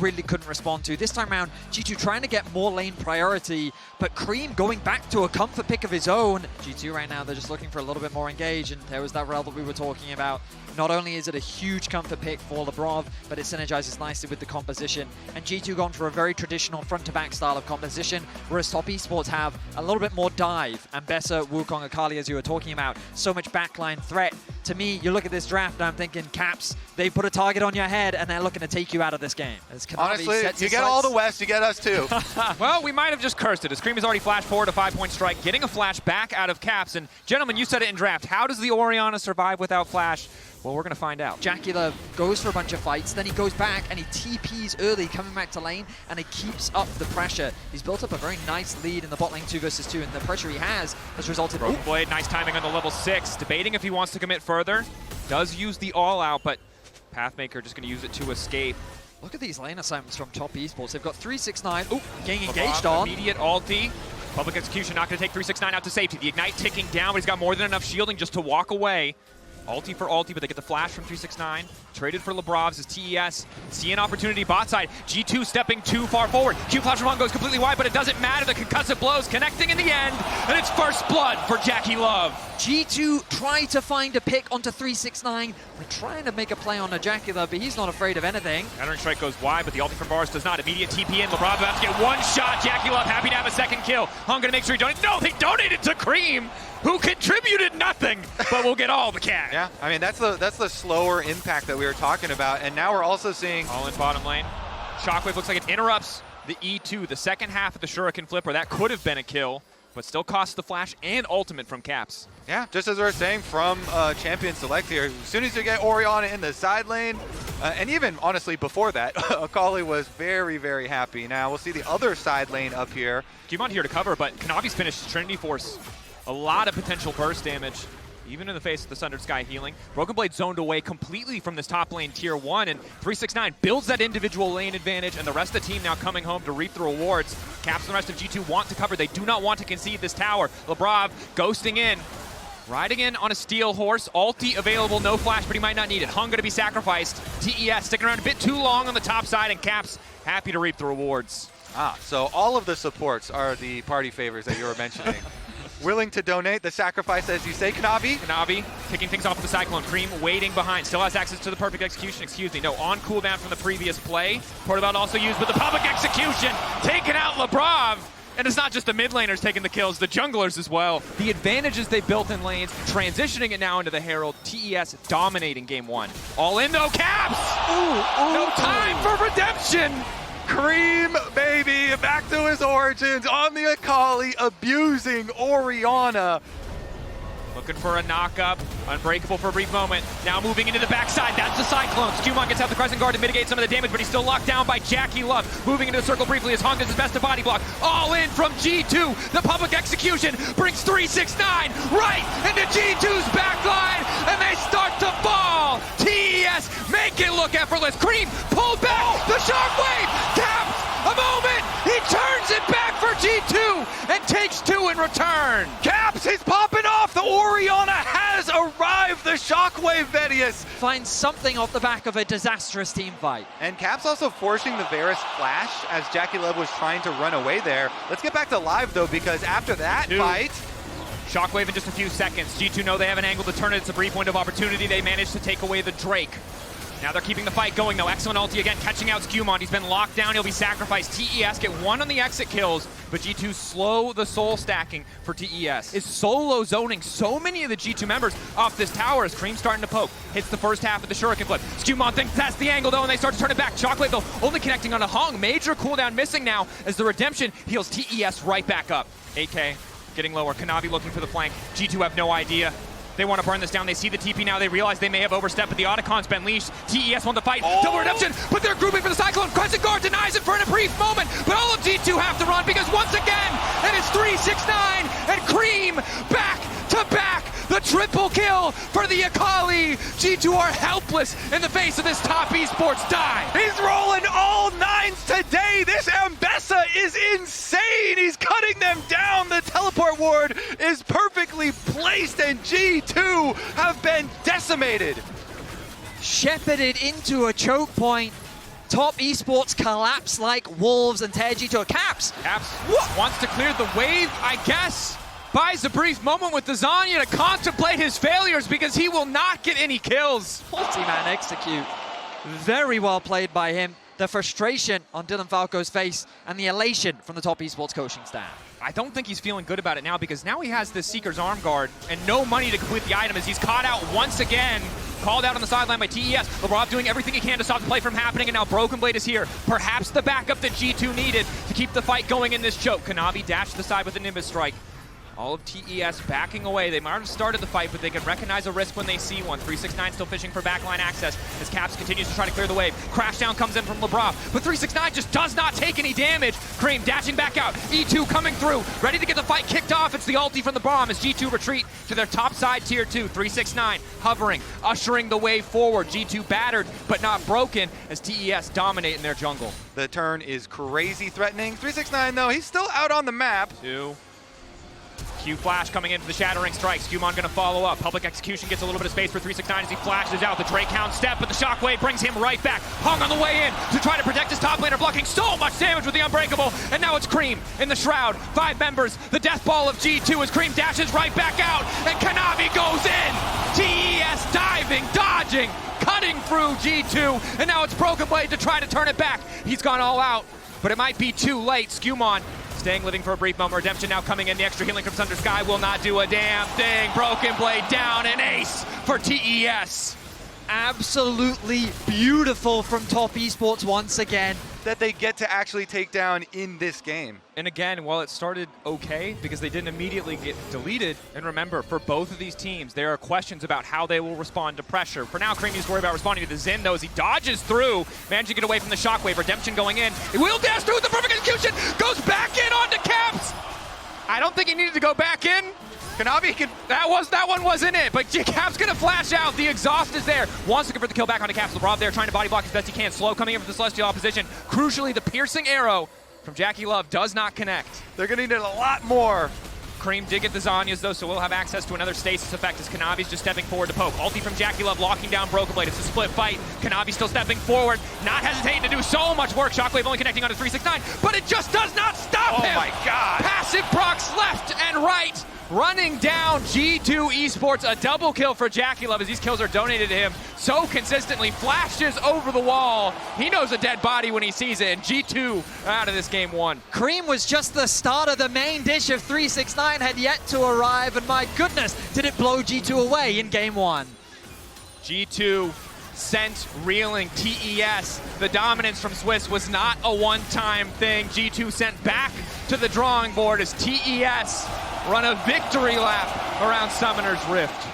really couldn't respond to. This time around, G2 trying to get more lane priority, but Cream going back to a comfort pick of his own. G2 right now, they're just looking for a little bit more engage, and there was that rel that we were talking about. Not only is it a huge comfort pick for Labrov, but it synergizes nicely with the composition. And G2 gone for a very traditional front-to-back style of composition, whereas top esports have a little bit more dive. And Bessa, Wukong, Akali, as you were talking about, so much backline threat. To me, you look at this draft and I'm thinking, Caps, they put a target on your head and they're looking to take you out of this game. Honestly, you get all the West, you get us too. Well, we might have just cursed it. As Cream has already flashed forward a 5-point strike, getting a flash back out of Caps. And gentlemen, you said it in draft. How does the Orianna survive without flash? Well, we're going to find out. Jacula goes for a bunch of fights, then he goes back and he TPs early, coming back to lane, and he keeps up the pressure. He's built up a very nice lead in the bot lane 2 versus 2, and the pressure he has resulted in... Broken Blade, nice timing on the level 6. Debating if he wants to commit further. Does use the all-out, but Pathmaker just going to use it to escape. Look at these lane assignments from top esports. They've got 369. Ooh, getting engaged on. Immediate ulti. Public execution not going to take 369 out to safety. The Ignite ticking down, but he's got more than enough shielding just to walk away. Ulti for ulti, but they get the flash from 369. Traded for Labrov's as TES. See an opportunity bot side. G2 stepping too far forward. Q flash from one goes completely wide, but it doesn't matter. The concussive blows connecting in the end, and it's first blood for Jackie Love. G2 try to find a pick onto 369. We're trying to make a play on a Jacula, but he's not afraid of anything. Entering strike goes wide, but the ulti from Varus does not. Immediate TP in. Labrov about to get one shot. Jackie Love happy to have a second kill. Hung gonna make sure he donates. No, they donated to Cream, who contributed nothing, but we'll get all the cash. Yeah, I mean, that's the slower impact that we were talking about, and now we're also seeing... All in bottom lane. Shockwave looks like it interrupts the E2, the second half of the Shuriken Flipper. That could have been a kill, but still costs the flash and ultimate from Caps. Yeah, just as we were saying from Champion Select here, as soon as you get Orianna in the side lane, and even honestly before that, Akali was very, very happy. Now we'll see the other side lane up here. Cumon here to cover, but Kanavi's finished Trinity Force. A lot of potential burst damage, even in the face of the Sundered Sky healing. Broken Blade zoned away completely from this top lane tier 1, and 369 builds that individual lane advantage, and the rest of the team now coming home to reap the rewards. Caps and the rest of G2 want to cover. They do not want to concede this tower. Labrov ghosting in. Riding in on a steel horse. Ulti available, no flash, but he might not need it. Hung going to be sacrificed. TES sticking around a bit too long on the top side, and Caps happy to reap the rewards. So all of the supports are the party favors that you were mentioning. Willing to donate, the sacrifice, as you say, Kanavi. Kanavi kicking things off with the Cyclone. Cream waiting behind. Still has access to the perfect execution. No, on cooldown from the previous play. Portabout also used, but the public execution taking out Labrov. And it's not just the mid laners taking the kills, the junglers as well. The advantages they built in lanes, transitioning it now into the Herald. TES dominating game 1. All in though, Caps! No time for redemption! Cream, baby, back to his origins on the Akali, abusing Orianna. Looking for a knock-up, unbreakable for a brief moment. Now moving into the backside, that's the Cyclone. Cumon gets out the Crescent Guard to mitigate some of the damage, but he's still locked down by Jackie Love. Moving into the circle briefly as Hung does his best to body block. All in from G2. The public execution brings 369 right into G2's backline, and they start to fall. TES make it look effortless. Cream pulled back the Shockwave. Caps a moment. He turns it back for G2 and takes 2 in return. Caps, he's popping off. The Orianna has arrived. The Shockwave Vedius finds something off the back of a disastrous team fight. And Caps also forcing the Varus flash as Jackie Love was trying to run away there. Let's get back to live though, because after that fight, Shockwave in just a few seconds. G2 know they have an angle to turn it. It's a brief window of opportunity. They managed to take away the Drake. Now they're keeping the fight going though. Excellent ulti again, catching out Cumon. He's been locked down, he'll be sacrificed. TES get 1 on the exit kills, but G2 slow the soul stacking for TES. Is solo zoning so many of the G2 members off this tower as Cream starting to poke. Hits the first half of the Shuriken Flip. Cumon thinks that's the angle though, and they start to turn it back. Shockwave though, only connecting on a Hung. Major cooldown missing now as the redemption heals TES right back up. 8K getting lower. Kanavi looking for the flank. G2 have no idea. They want to burn this down. They see the TP now. They realize they may have overstepped, but the Otacon's been leashed. TES want to fight. Double redemption, but they're grouping for the Cyclone. Crescent Guard denies it for a brief moment, but all of G2 have to run because once again, it is 369 and Cream back to back. The triple kill for the Akali. G2 are helpless in the face of this top esports dive. He's rolling all 9s today. This Ambessa is insane. He's cutting them down. The teleport ward is perfectly placed, and G2 have been decimated. Shepherded into a choke point. Top Esports collapse like wolves, and TES G2 Caps. Caps wants to clear the wave, I guess. Buys a brief moment with the Zanya to contemplate his failures because he will not get any kills. Multi-man execute. Very well played by him. The frustration on Dylan Falco's face and the elation from the Top Esports coaching staff. I don't think he's feeling good about it now because now he has this Seeker's arm guard and no money to complete the item as he's caught out once again. Called out on the sideline by TES. LeBron doing everything he can to stop the play from happening, and now Broken Blade is here. Perhaps the backup that G2 needed to keep the fight going in this choke. Kanavi dashed to the side with a Nimbus strike. All of TES backing away. They might have started the fight, but they can recognize a risk when they see one. 369 still fishing for backline access as Caps continues to try to clear the wave. Crashdown comes in from LeBron, but 369 just does not take any damage. Cream dashing back out. E2 coming through, ready to get the fight kicked off. It's the ulti from the bomb as G2 retreat to their top side tier 2. 369 hovering, ushering the wave forward. G2 battered, but not broken as TES dominate in their jungle. The turn is crazy threatening. 369 though, he's still out on the map. Q flash coming into the shattering strike. Skewmon gonna follow up. Public execution gets a little bit of space for 369 as he flashes out. The Drake Hound step, but the shockwave brings him right back. Hung on the way in to try to protect his top laner, blocking so much damage with the Unbreakable. And now it's Cream in the Shroud. 5 members. The death ball of G2 as Cream dashes right back out. And Kanavi goes in. TES diving, dodging, cutting through G2. And now it's Broken Blade to try to turn it back. He's gone all out, but it might be too late. Skewmon staying living for a brief moment. Redemption now coming in. The extra healing from Thunder Sky will not do a damn thing. Broken Blade down, an ace for TES. Absolutely beautiful from Top Esports once again. That they get to actually take down in this game. And again, while it started okay, because they didn't immediately get deleted, and remember, for both of these teams, there are questions about how they will respond to pressure. For now, Cream needs to worry about responding to the Zen, though, as he dodges through, managing to get away from the shockwave. Redemption going in. He will dash through with the perfect execution, goes back in onto Caps. I don't think he needed to go back in. Kanavi can... That one wasn't it, but Cap's gonna flash out. The exhaust is there. Wants to convert the kill back onto Caps. LeBron there trying to body block as best he can. Slow coming in for the Celestial opposition. Crucially, the piercing arrow from Jackie Love does not connect. They're gonna need a lot more. Cream did get the Zanyas though, so we'll have access to another stasis effect as Kanavi's just stepping forward to poke. Ulti from Jackie Love locking down Broken Blade. It's a split fight. Kanavi still stepping forward, not hesitating to do so much work. Shockwave only connecting onto 369, but it just does not stop him. Oh my God. Passive procs left and right. Running down G2 Esports, a double kill for Jackie Love as these kills are donated to him so consistently. Flashes over the wall. He knows a dead body when he sees it, and G2 out of this game 1. Cream was just the starter. The main dish of 369 had yet to arrive, and my goodness, did it blow G2 away in game 1. G2 sent reeling TES. The dominance from Swiss was not a one-time thing. G2 sent back to the drawing board as TES run a victory lap around Summoner's Rift.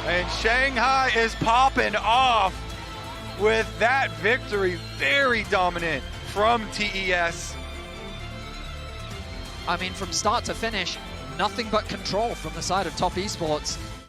And Shanghai is popping off with that victory. Very dominant from TES. I mean, from start to finish, nothing but control from the side of Top Esports.